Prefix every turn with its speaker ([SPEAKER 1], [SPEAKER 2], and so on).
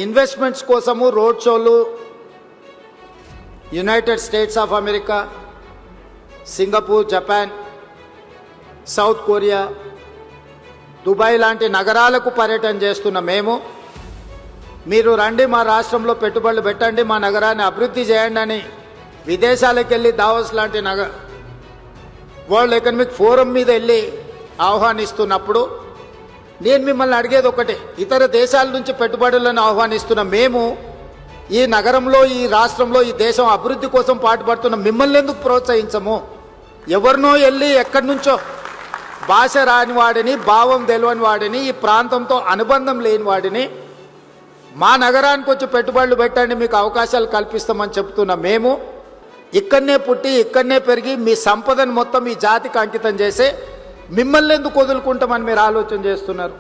[SPEAKER 1] Investments కోసము road షోలు United states of America, Singapore, Japan, south Korea, Dubai లాంటి నగరాలకు పర్యటన చేస్తున్న మేము మీరు రండి మా రాష్ట్రంలో పెట్టుబడులు పెట్టండి, మా నగరాన్ని అభివృద్ధి చేయండి అని విదేశాలకు వెళ్ళి దావోస్ లాంటి వరల్డ్ ఎకనామిక్ ఫోరం మీద వెళ్ళి ఆహ్వానిస్తున్నప్పుడు నేను మిమ్మల్ని అడిగేది ఒకటే, ఇతర దేశాల నుంచి పెట్టుబడులను ఆహ్వానిస్తున్న మేము ఈ నగరంలో, ఈ రాష్ట్రంలో, ఈ దేశం అభివృద్ధి కోసం పాటుపడుతున్న మిమ్మల్ని ఎందుకు ప్రోత్సహించము? ఎవరినో వెళ్ళి ఎక్కడి నుంచో భాష రాని వాడిని, భావం తెలియని వాడిని, ఈ ప్రాంతంతో అనుబంధం లేని వాడిని మా నగరానికి వచ్చి పెట్టుబడులు పెట్టండి, మీకు అవకాశాలు కల్పిస్తామని చెప్తున్న మేము ఇక్కడనే పుట్టి ఇక్కడనే పెరిగి మీ సంపదను మొత్తం ఈ జాతికి అంకితం చేసి మిమ్మల్ని ఎందుకు వదులుకుంటామని మీరు ఆలోచన చేస్తున్నారు?